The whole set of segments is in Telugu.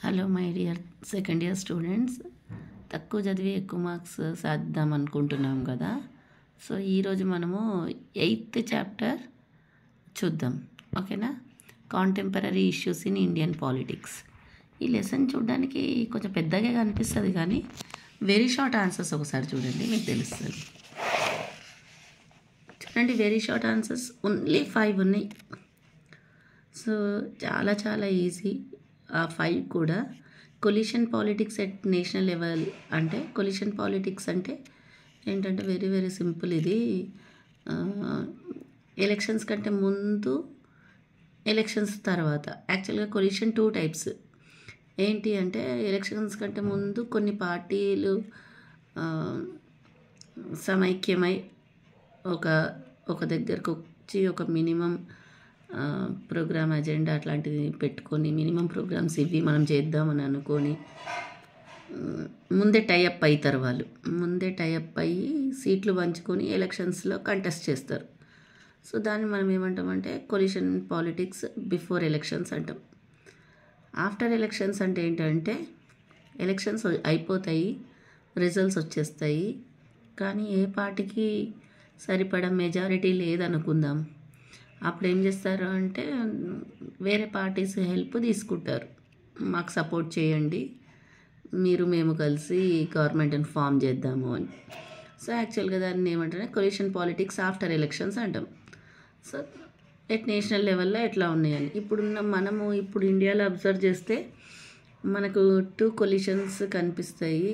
Hello my dear second year students, తక్కువ చదివి ఎక్కువ మార్క్స్ సాధిద్దాం అనుకుంటున్నాం కదా. సో ఈరోజు మనము 8th చాప్టర్ చూద్దాం, ఓకేనా. Contemporary issues in Indian politics. ఈ లెసన్ చూడడానికి కొంచెం పెద్దగా కనిపిస్తుంది, కానీ వెరీ షార్ట్ ఆన్సర్స్ ఒకసారి చూడండి, మీకు తెలుస్తుంది. చూడండి, వెరీ షార్ట్ ఆన్సర్స్ ఓన్లీ 5 ఉన్నాయి. సో చాలా చాలా ఈజీ. ఆ 5 కూడా collision politics at national level. అంటే కొలిషన్ పాలిటిక్స్ అంటే ఏంటంటే వెరీ వెరీ సింపుల్. ఇది ఎలక్షన్స్ కంటే ముందు, ఎలక్షన్స్ తర్వాత. యాక్చువల్గా కొలిషన్ 2 టైప్స్. ఏంటి అంటే ఎలక్షన్స్ కంటే ముందు కొన్ని పార్టీలు సమైక్యమై ఒక దగ్గరకు వచ్చి ఒక మినిమం ప్రోగ్రామ్ అజెండా అట్లాంటిది పెట్టుకొని, మినిమం ప్రోగ్రామ్స్ ఇవి మనం చేద్దామని అనుకొని ముందే టైఅప్ అవుతారు. వాళ్ళు ముందే టైఅప్ అయ్యి సీట్లు పంచుకొని ఎలక్షన్స్లో కంటెస్ట్ చేస్తారు. సో దాన్ని మనం ఏమంటామంటే కొలిషన్ పాలిటిక్స్ బిఫోర్ ఎలక్షన్స్ అంటాం. ఆఫ్టర్ ఎలక్షన్స్ అంటే ఏంటంటే ఎలక్షన్స్ అయిపోతాయి, రిజల్ట్స్ వచ్చేస్తాయి, కానీ ఏ పార్టీకి సరిపడా మెజారిటీ లేదనుకుందాం. అప్పుడు ఏం చేస్తారు అంటే వేరే పార్టీస్ హెల్ప్ తీసుకుంటారు. మాకు సపోర్ట్ చేయండి, మేము కలిసి గవర్నమెంట్ని ఫామ్ చేద్దాము అని. సో యాక్చువల్గా దాన్ని ఏమంటారంటే కొలిషన్ పాలిటిక్స్ ఆఫ్టర్ ఎలక్షన్స్ అంటాం. సో ఎట్ నేషనల్ లెవెల్లో ఎట్లా ఉన్నాయని మనము ఇప్పుడు ఇండియాలో అబ్జర్వ్ చేస్తే మనకు 2 కొలిషన్స్ కనిపిస్తాయి.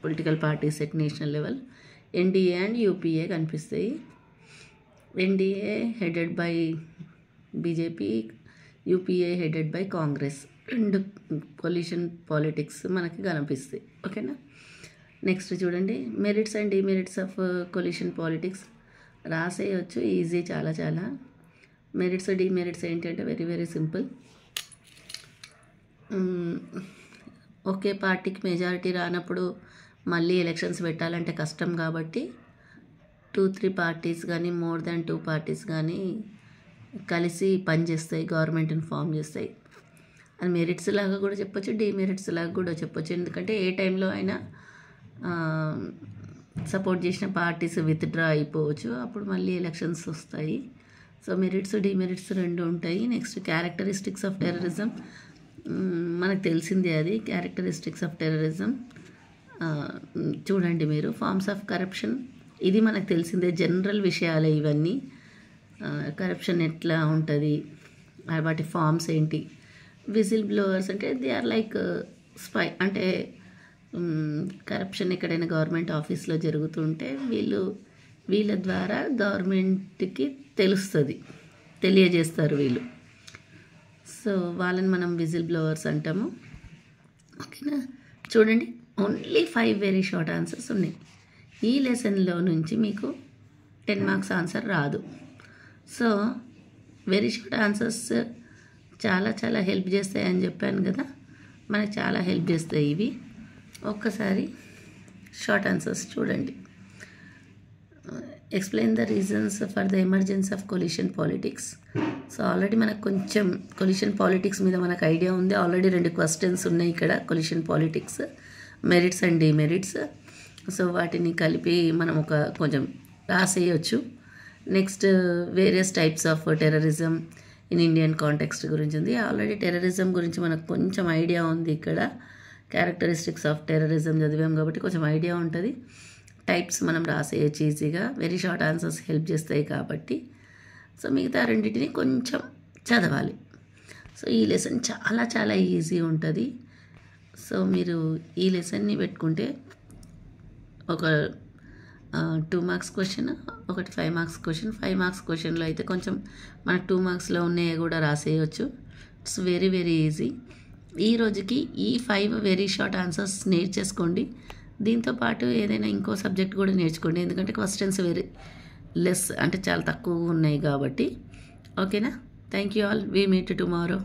Political parties at national level, NDA and UPA కనిపిస్తాయి. NDA headed by BJP, UPA headed by Congress. 2 coalition politics మనకి కనిపిస్తాయి, ఓకేనా. నెక్స్ట్ చూడండి, merits and demerits of coalition politics. రాసేయచ్చు, ఈజీ, చాలా చాలా. మెరిట్స్ డిమెరిట్స్ ఏంటంటే వెరీ వెరీ సింపుల్. ఒకే పార్టీకి మెజారిటీ రానప్పుడు మళ్ళీ ఎలక్షన్స్ పెట్టాలంటే కష్టం, కాబట్టి 2-3 పార్టీస్ కానీ మోర్ దాన్ 2 పార్టీస్ కానీ కలిసి పనిచేస్తాయి, గవర్నమెంట్ని ఫామ్ చేస్తాయి. అది మెరిట్స్ లాగా కూడా చెప్పొచ్చు, డిమెరిట్స్ లాగా కూడా చెప్పొచ్చు. ఎందుకంటే ఏ టైంలో అయినా సపోర్ట్ చేసిన పార్టీస్ విత్డ్రా అయిపోవచ్చు, అప్పుడు మళ్ళీ ఎలక్షన్స్ వస్తాయి. సో మెరిట్స్ డిమెరిట్స్ 2 ఉంటాయి. Next characteristics of terrorism. మనకు తెలిసిందే అది. క్యారెక్టరిస్టిక్స్ ఆఫ్ టెర్రరిజం చూడండి మీరు. ఫార్మ్స్ ఆఫ్ కరప్షన్, ఇది మనకు తెలిసిందే, జనరల్ విషయాలే ఇవన్నీ. కరప్షన్ ఎట్లా ఉంటుంది, వాటి ఫార్మ్స్ ఏంటి. విజిల్ బ్లోవర్స్ అంటే దే ఆర్ లైక్ స్పై. అంటే కరప్షన్ ఎక్కడైనా గవర్నమెంట్ ఆఫీస్లో జరుగుతుంటే వీళ్ళ ద్వారా గవర్నమెంట్కి తెలియజేస్తారు వీళ్ళు. సో వాళ్ళని మనం విజిల్ బ్లోవర్స్ అంటాము, ఓకేనా. చూడండి, ఓన్లీ 5 వెరీ షార్ట్ ఆన్సర్స్ ఉన్నాయి. ఈ లెసన్లో నుంచి మీకు 10 మార్క్స్ ఆన్సర్ రాదు. సో వెరీ షార్ట్ ఆన్సర్స్ చాలా చాలా హెల్ప్ చేస్తాయి అని చెప్పాను కదా, మనకు చాలా హెల్ప్ చేస్తాయి ఇవి. ఒక్కసారి షార్ట్ ఆన్సర్స్ చూడండి. Explain the reasons for the emergence of coalition politics. So already మనకు కొంచెం కొలిషన్ పాలిటిక్స్ మీద మనకు ఐడియా ఉంది. ఆల్రెడీ 2 క్వశ్చన్స్ ఉన్నాయి ఇక్కడ, coalition politics, merits and demerits. So వాటిని కలిపి మనం కొంచెం రాసేయచ్చు. Next various types of terrorism in Indian context గురించి ఉంది. ఆల్రెడీ టెర్రరిజం గురించి మనకు కొంచెం ఐడియా ఉంది. ఇక్కడ క్యారెక్టరిస్టిక్స్ ఆఫ్ టెర్రరిజం చదివాం కాబట్టి కొంచెం ఐడియా ఉంటుంది. టైప్స్ మనం రాసేయచ్చు ఈజీగా. వెరీ షార్ట్ ఆన్సర్స్ హెల్ప్ చేస్తాయి కాబట్టి. సో మిగతా రెండింటిని కొంచెం చదవాలి. సో ఈ లెసన్ చాలా చాలా ఈజీ ఉంటుంది. సో మీరు ఈ లెసన్ని పెట్టుకుంటే ఒక 2 మార్క్స్ క్వశ్చన్, ఒకటి 5 మార్క్స్ క్వశ్చన్. 5 మార్క్స్ క్వశ్చన్లో అయితే కొంచెం మనకు 2 మార్క్స్లో ఉన్నాయి కూడా రాసేయచ్చు. It's very very easy. ఈ రోజుకి ఈ 5 వెరీ షార్ట్ ఆన్సర్స్ నేర్చేసుకోండి. దీంతోపాటు ఏదైనా ఇంకో సబ్జెక్ట్ కూడా నేర్చుకోండి, ఎందుకంటే క్వశ్చన్స్ వెరీ లెస్, అంటే చాలా తక్కువ ఉన్నాయి కాబట్టి, ఓకేనా. Thank you all. We meet tomorrow.